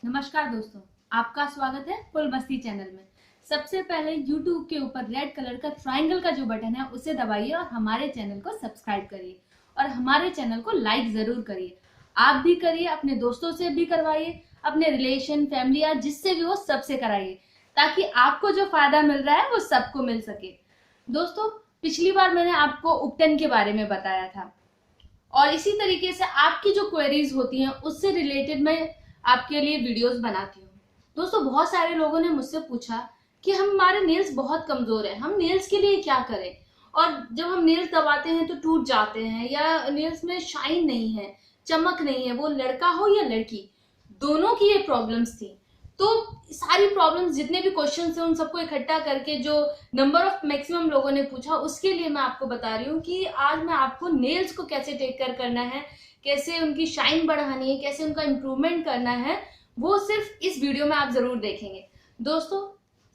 नमस्कार दोस्तों, आपका स्वागत है फुल मस्ती चैनल में। सबसे पहले YouTube के ऊपर रेड कलर का ट्रायंगल का जो बटन है उसे दबाइए और हमारे चैनल को सब्सक्राइब करिए और हमारे चैनल को लाइक जरूर करिए। आप भी करिए, अपने दोस्तों से भी करवाइए, अपने रिलेशन फैमिली या जिससे भी हो सबसे कराइए, ताकि आपको जो फायदा मिल रहा है वो सबको मिल सके। दोस्तों, पिछली बार मैंने आपको उपटन के बारे में बताया था और इसी तरीके से आपकी जो क्वेरीज होती हैं उससे रिलेटेड मैं आपके लिए वीडियोस बनाती हूँ। दोस्तों, बहुत सारे लोगों ने मुझसे पूछा कि हमारे नेल्स बहुत कमजोर है, हम नेल्स के लिए क्या करें, और जब हम नेल्स दबाते हैं तो टूट जाते हैं या नेल्स में शाइन नहीं है, चमक नहीं है, वो लड़का हो या लड़की, दोनों की ये प्रॉब्लम्स थी। तो सारी प्रॉब्लम्स, जितने भी क्वेश्चन थे, उन सबको इकट्ठा करके जो नंबर ऑफ मैक्सिमम लोगों ने पूछा उसके लिए मैं आपको बता रही हूँ कि आज मैं आपको नेल्स को कैसे टेक केयर करना है, कैसे उनकी शाइन बढ़ानी है, कैसे उनका इम्प्रूवमेंट करना है, वो सिर्फ इस वीडियो में आप जरूर देखेंगे। दोस्तों,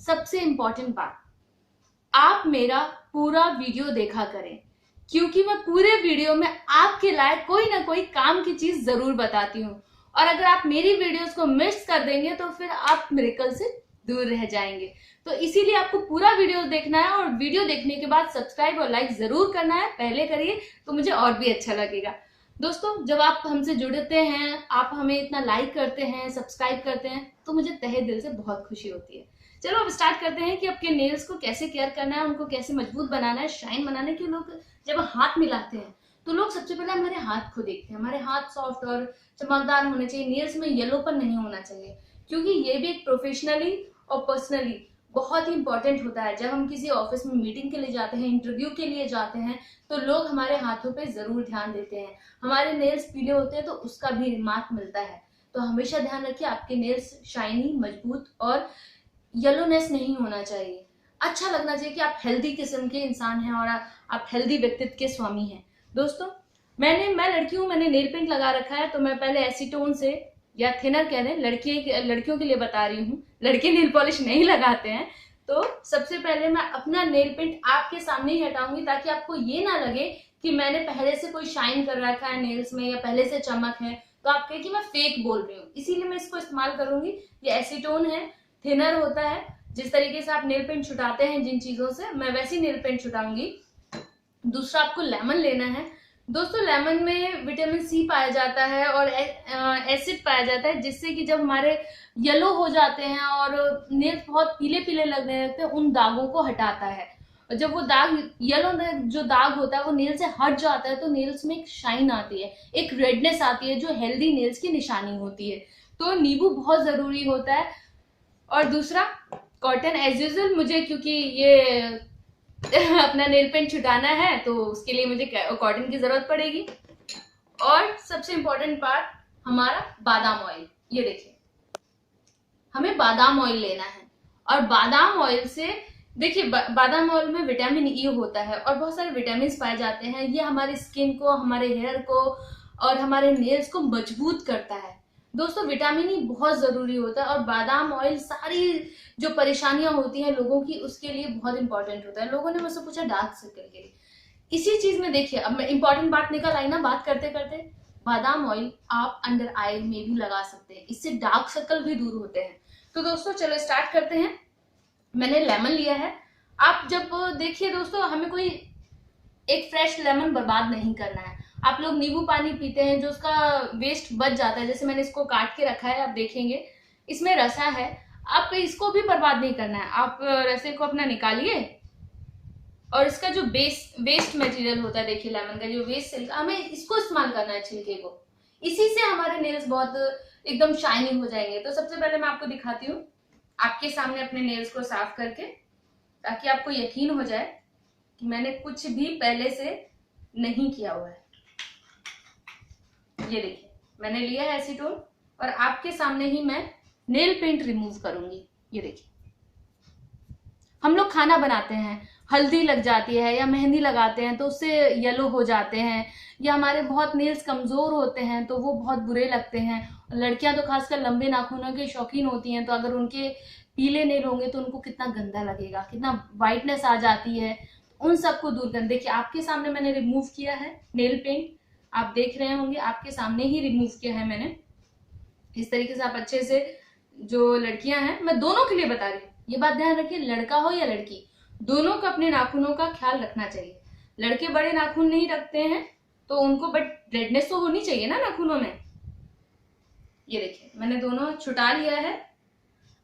सबसे इंपॉर्टेंट बात, आप मेरा पूरा वीडियो देखा करें, क्योंकि मैं पूरे वीडियो में आपके लायक कोई ना कोई काम की चीज जरूर बताती हूँ। और अगर आप मेरी वीडियोस को मिस कर देंगे तो फिर आप मिरेकल से दूर रह जाएंगे। तो इसीलिए आपको पूरा वीडियो देखना है और वीडियो देखने के बाद सब्सक्राइब और लाइक जरूर करना है। पहले करिए तो मुझे और भी अच्छा लगेगा। दोस्तों, जब आप हमसे जुड़ते हैं, आप हमें इतना लाइक करते हैं, सब्सक्राइब करते हैं, तो मुझे तहे दिल से बहुत खुशी होती है। चलो अब स्टार्ट करते हैं कि आपके नेल्स को कैसे केयर करना है, उनको कैसे मजबूत बनाना है, शाइन बनाने के। लोग जब हाथ मिलाते हैं तो लोग सबसे पहले हमारे हाथ को देखते हैं। हमारे हाथ सॉफ्ट और चमकदार होने चाहिए, नेल्स में येलोपन नहीं होना चाहिए, क्योंकि ये भी एक प्रोफेशनली और पर्सनली बहुत ही इंपॉर्टेंट होता है। जब हम किसी ऑफिस में मीटिंग के लिए जाते हैं, इंटरव्यू के लिए जाते हैं, तो लोग हमारे हाथों पे जरूर ध्यान देते हैं। हमारे नेल्स पीले होते हैं तो उसका भी रिमार्क मिलता है। तो हमेशा ध्यान रखिए, आपके नेल्स शाइनी, मजबूत और येलोनेस नहीं होना चाहिए। अच्छा लगना चाहिए कि आप हेल्दी किस्म के इंसान हैं और आप हेल्दी व्यक्तित्व के स्वामी हैं। दोस्तों, मैं लड़की हूँ, मैंने नेल पेंट लगा रखा है, तो मैं पहले एसीटोन से या थिनर कह दें, लड़कियों के लिए बता रही हूँ, लड़के नेल पॉलिश नहीं लगाते हैं। तो सबसे पहले मैं अपना नेल पेंट आपके सामने ही हटाऊंगी, ताकि आपको ये ना लगे कि मैंने पहले से कोई शाइन कर रखा है नेल्स में या पहले से चमक है, तो आप कहे कि मैं फेक बोल रही हूँ। इसीलिए मैं इसको इस्तेमाल करूंगी। ये एसीटोन है, थिनर होता है। जिस तरीके से आप नेल पेंट छुटाते हैं जिन चीजों से, मैं वैसी नेल पेंट छुटाऊंगी। दूसरा, आपको लेमन लेना है। दोस्तों, लेमन में विटामिन सी पाया जाता है और एसिड पाया जाता है, जिससे कि जब हमारे येलो हो जाते हैं और नेल्स बहुत पीले पीले लगने लगते हैं, उन दागों को हटाता है। और जब वो दाग, येलो जो दाग होता है, वो नेल से हट जाता है, तो नेल्स में एक शाइन आती है, एक रेडनेस आती है, जो हेल्दी नेल्स की निशानी होती है। तो नींबू बहुत जरूरी होता है। और दूसरा, कॉटन एज यूजल, मुझे क्योंकि ये अपना नेल पेंट छुटाना है तो उसके लिए मुझे कॉटन की जरूरत पड़ेगी। और सबसे इंपॉर्टेंट पार्ट, हमारा बादाम ऑयल। ये देखिए, हमें बादाम ऑयल लेना है। और बादाम ऑयल से देखिए, बादाम ऑयल में विटामिन ई होता है और बहुत सारे विटामिन पाए जाते हैं। ये हमारी स्किन को, हमारे हेयर को और हमारे नेल्स को मजबूत करता है। दोस्तों, विटामिन ई बहुत जरूरी होता है और बादाम ऑयल सारी जो परेशानियां होती हैं लोगों की, उसके लिए बहुत इंपॉर्टेंट होता है। लोगों ने मुझसे पूछा डार्क सर्कल के लिए, इसी चीज में देखिए, अब मैं इंपॉर्टेंट बात निकल आई ना बात करते करते। बादाम ऑयल आप अंडर आई में भी लगा सकते हैं, इससे डार्क सर्कल भी दूर होते हैं। तो दोस्तों, चलो स्टार्ट करते हैं। मैंने लेमन लिया है। आप जब देखिए दोस्तों, हमें कोई एक फ्रेश लेमन बर्बाद नहीं करना है। आप लोग नींबू पानी पीते हैं, जो उसका वेस्ट बच जाता है, जैसे मैंने इसको काट के रखा है, आप देखेंगे इसमें रसा है, आप इसको भी बर्बाद नहीं करना है। आप रसे को अपना निकालिए और इसका जो वेस्ट मटेरियल होता है, देखिए लेमन का जो वेस्ट छिलका, हमें इसको इस्तेमाल करना है, छिलके को। इसी से हमारे नेल्स बहुत एकदम शाइनिंग हो जाएंगे। तो सबसे पहले मैं आपको दिखाती हूँ, आपके सामने अपने नेल्स को साफ करके, ताकि आपको यकीन हो जाए कि मैंने कुछ भी पहले से नहीं किया हुआ है। ये देखिए, मैंने लिया है एसीटोन और आपके सामने ही मैं नेल पेंट रिमूव करूंगी। ये देखिए, हम लोग खाना बनाते हैं, हल्दी लग जाती है या मेहंदी लगाते हैं तो उससे येलो हो जाते हैं, या हमारे बहुत नेल्स कमजोर होते हैं तो वो बहुत बुरे लगते हैं। लड़कियां तो खासकर लंबे नाखूनों की शौकीन होती हैं, तो अगर उनके पीले नेल होंगे तो उनको कितना गंदा लगेगा, कितना वाइटनेस आ जाती है। उन सबको दूर कर, देखिए आपके सामने मैंने रिमूव किया है नेल पेंट, आप देख रहे होंगे, आपके सामने ही रिमूव किया है मैंने। इस तरीके से आप अच्छे से, जो लड़कियां हैं, मैं दोनों के लिए बता रही हूँ, ये बात ध्यान रखिए, लड़का हो या लड़की, दोनों को अपने नाखूनों का ख्याल रखना चाहिए। लड़के बड़े नाखून नहीं रखते हैं तो उनको बट रेडनेस तो होनी चाहिए ना नाखूनों में। ये देखिए मैंने दोनों छुटा लिया है।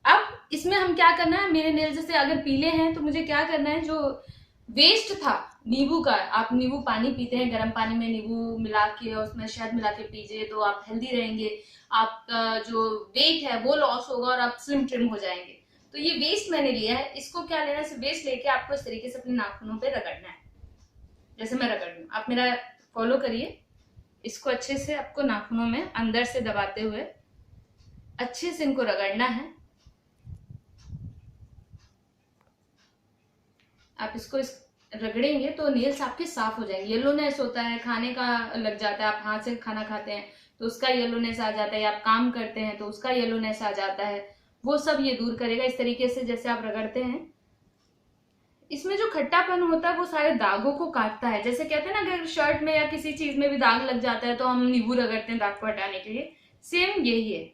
अब इसमें हम क्या करना है, मेरे नेल जैसे अगर पीले हैं तो मुझे क्या करना है, जो वेस्ट था नींबू का, आप नींबू पानी पीते हैं, गर्म पानी में नींबू मिला के और उसमें शहद मिला के पीजिए तो आप हेल्दी रहेंगे, आपका जो वेट है वो लॉस होगा और आप स्लिम ट्रिम हो जाएंगे। तो ये वेस्ट मैंने लिया है, इसको क्या लेना है, वेस्ट लेके आपको इस तरीके से अपने नाखूनों पे रगड़ना है, जैसे मैं रगड़ रही हूँ, आप मेरा फॉलो करिए। इसको अच्छे से आपको नाखूनों में अंदर से दबाते हुए अच्छे से इनको रगड़ना है। आप इसको रगड़ेंगे तो नेल्स आपके साफ हो जाएंगे। येलोनेस होता है, खाने का लग जाता है, आप हाथ से खाना खाते हैं तो उसका येलोनेस आ जाता है, या आप काम करते हैं तो उसका येलोनेस आ जाता है, वो सब ये दूर करेगा। इस तरीके से जैसे आप रगड़ते हैं, इसमें जो खट्टापन होता है वो सारे दागों को काटता है। जैसे कहते हैं ना, अगर शर्ट में या किसी चीज में भी दाग लग जाता है तो हम नींबू रगड़ते हैं दाग को हटाने के लिए, सेम यही है।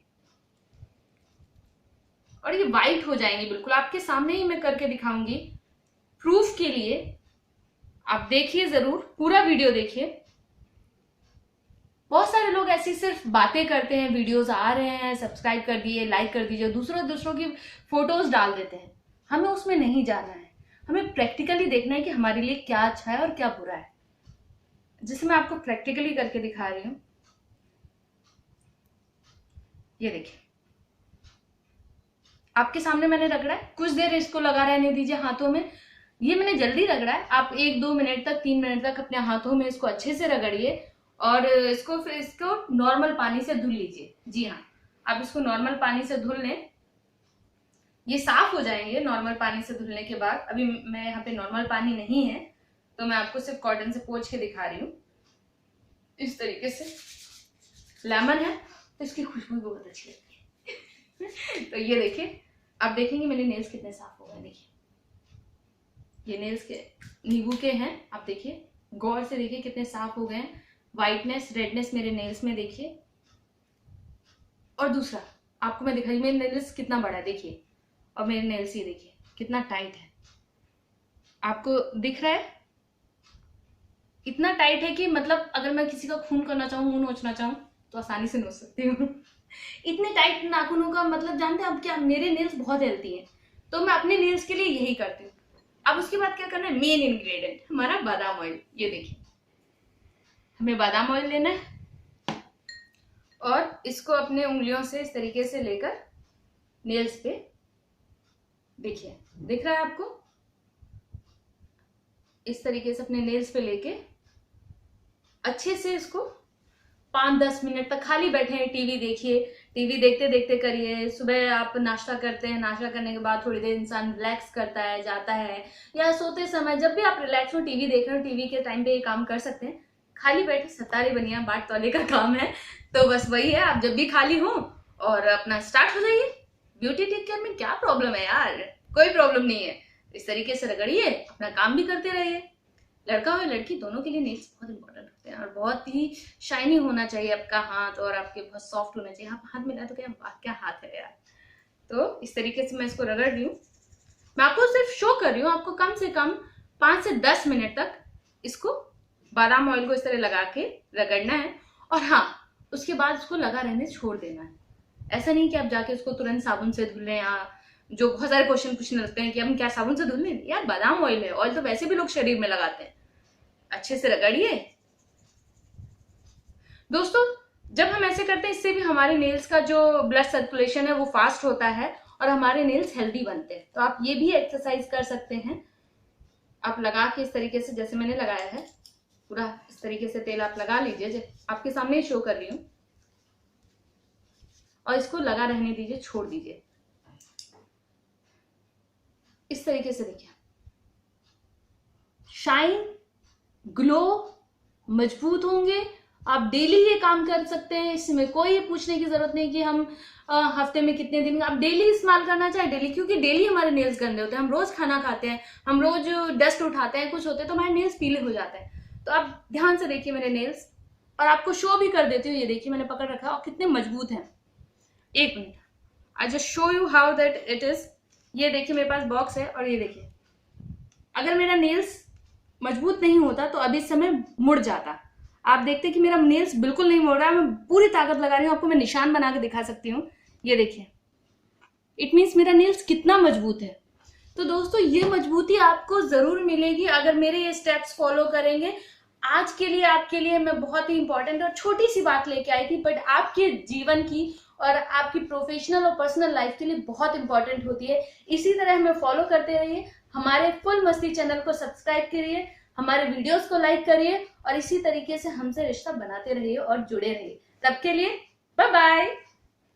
और ये व्हाइट हो जाएंगे बिल्कुल, आपके सामने ही मैं करके दिखाऊंगी प्रूफ के लिए। आप देखिए, जरूर पूरा वीडियो देखिए। बहुत सारे लोग ऐसी सिर्फ बातें करते हैं, वीडियोस आ रहे हैं, सब्सक्राइब कर दिए, लाइक कर दीजिए, दूसरों की फोटोज डाल देते हैं। हमें उसमें नहीं जाना है, हमें प्रैक्टिकली देखना है कि हमारे लिए क्या अच्छा है और क्या बुरा है, जिसे मैं आपको प्रैक्टिकली करके दिखा रही हूं। ये देखिए आपके सामने मैंने रगड़ा है, कुछ देर इसको लगा रहने दीजिए हाथों में। ये मैंने जल्दी रगड़ा है, आप 1-2 मिनट तक 3 मिनट तक अपने हाथों में इसको अच्छे से रगड़िए और इसको नॉर्मल पानी से धुल लीजिए। जी हाँ, आप इसको नॉर्मल पानी से धुल लें, ये साफ हो जाएंगे नॉर्मल पानी से धुलने के बाद। अभी मैं यहाँ पे नॉर्मल पानी नहीं है तो मैं आपको सिर्फ कॉटन से पोंछ के दिखा रही हूँ। इस तरीके से लेमन है तो इसकी खुशबू बहुत अच्छी लगती है। तो ये देखिए, आप देखेंगे मेरे नेल्स कितने साफ हो गए। देखिए ये नेल्स के नींबू के हैं, आप देखिए गौर से देखिए कितने साफ हो गए हैं। व्हाइटनेस, रेडनेस मेरे नेल्स में देखिए। और दूसरा आपको मैं दिखाई, मेरे नेल्स कितना बड़ा है देखिए, और मेरे नेल्स ये देखिए कितना टाइट है। आपको दिख रहा है, इतना टाइट है कि मतलब अगर मैं किसी का खून करना चाहूँ, मुंह नोचना चाहूँ तो आसानी से नोच सकती हूँ। इतने टाइट नाखूनों का मतलब जानते हैं आप क्या, मेरे नेल्स बहुत हेल्थी हैं तो मैं अपने नेल्स के लिए यही करती हूँ। अब उसके बाद क्या करना है, मेन इंग्रेडिएंट हमारा बादाम ऑयल। ये देखिए हमें बादाम ऑयल लेना है और इसको अपने उंगलियों से इस तरीके से लेकर नेल्स पे, देखिए दिख रहा है आपको, इस तरीके से अपने नेल्स पे लेके अच्छे से इसको 5-10 मिनट तक खाली बैठे हैं, टीवी देखिए, टीवी देखते देखते करिए। सुबह आप नाश्ता करते हैं, नाश्ता करने के बाद थोड़ी देर इंसान रिलैक्स करता है, जाता है, या सोते समय जब भी आप रिलैक्स हो, टीवी देख रहे हो, टीवी के टाइम पे ये काम कर सकते हैं। खाली बैठे सतारे बनिया बाट तौले का काम है, तो बस वही है, आप जब भी खाली हो और अपना स्टार्ट हो जाइए। ब्यूटी टेक केयर में क्या प्रॉब्लम है यार, कोई प्रॉब्लम नहीं है। इस तरीके से रगड़िए, अपना काम भी करते रहिए। लड़का हो लड़की दोनों के लिए नेल्स बहुत इंपॉर्टेंट होते हैं और बहुत ही शाइनी होना चाहिए आपका हाथ, और आपके बहुत सॉफ्ट होना चाहिए। आप हाथ मिला तो क्या हाथ है यार। तो इस तरीके से मैं इसको रगड़ रही हूँ, मैं आपको सिर्फ शो कर रही हूँ। आपको कम से कम 5 से 10 मिनट तक इसको बादाम ऑयल को इस तरह लगा के रगड़ना है, और हाँ उसके बाद उसको लगा रहने छोड़ देना है। ऐसा नहीं कि आप जाके उसको तुरंत साबुन से धुल लें, या जो बहुत सारे क्वेश्चन पूछने लगते हैं कि हम क्या साबुन से धुल लें, यार बादाम ऑयल है, ऑयल तो वैसे भी लोग शरीर में लगाते हैं। अच्छे से रगड़िए दोस्तों। जब हम ऐसे करते हैं इससे भी हमारे नेल्स का जो ब्लड सर्कुलेशन है वो फास्ट होता है और हमारे नेल्स हेल्दी बनते हैं। तो आप ये भी एक्सरसाइज कर सकते हैं। आप लगा के इस तरीके से, जैसे मैंने लगाया है पूरा इस तरीके से तेल आप लगा लीजिए, आपके सामने शो कर रही हूं, और इसको लगा रहने दीजिए, छोड़ दीजिए इस तरीके से। देखिए शाइन, ग्लो, मजबूत होंगे। आप डेली ये काम कर सकते हैं, इसमें कोई पूछने की जरूरत नहीं कि हम हफ्ते में कितने दिन, आप डेली इस्तेमाल करना चाहे डेली, क्योंकि डेली हमारे नेल्स गंदे होते हैं। हम रोज खाना खाते हैं, हम रोज डस्ट उठाते हैं, कुछ होते हैं तो हमारे नेल्स पीले हो जाते हैं। तो आप ध्यान से देखिए मेरे नेल्स, और आपको शो भी कर देती हूँ। ये देखिए मैंने पकड़ रखा है और कितने मजबूत हैं। एक minute, I just show you how that it is. ये देखिए मेरे पास बॉक्स है और ये देखिए, अगर मेरा नेल्स मजबूत नहीं होता तो अभी इस समय मुड़ जाता। आप देखते कि मेरा नेल्स बिल्कुल नहीं मुड़ रहा है, मैं पूरी ताकत लगा रही हूँ, आपको मैं निशान बना के दिखा सकती हूँ। ये देखिए, इट मीन्स मेरा नेल्स कितना मजबूत है। तो दोस्तों ये मजबूती आपको जरूर मिलेगी अगर मेरे ये स्टेप्स फॉलो करेंगे। आज के लिए आपके लिए मैं बहुत ही इंपॉर्टेंट और छोटी सी बात लेके आई थी, बट आपके जीवन की और आपकी प्रोफेशनल और पर्सनल लाइफ के लिए बहुत इंपॉर्टेंट होती है। इसी तरह हमें फॉलो करते रहिए, हमारे फुल मस्ती चैनल को सब्सक्राइब करिए, हमारे वीडियोस को लाइक करिए और इसी तरीके से हमसे रिश्ता बनाते रहिए और जुड़े रहिए। तब के लिए बाय बाय।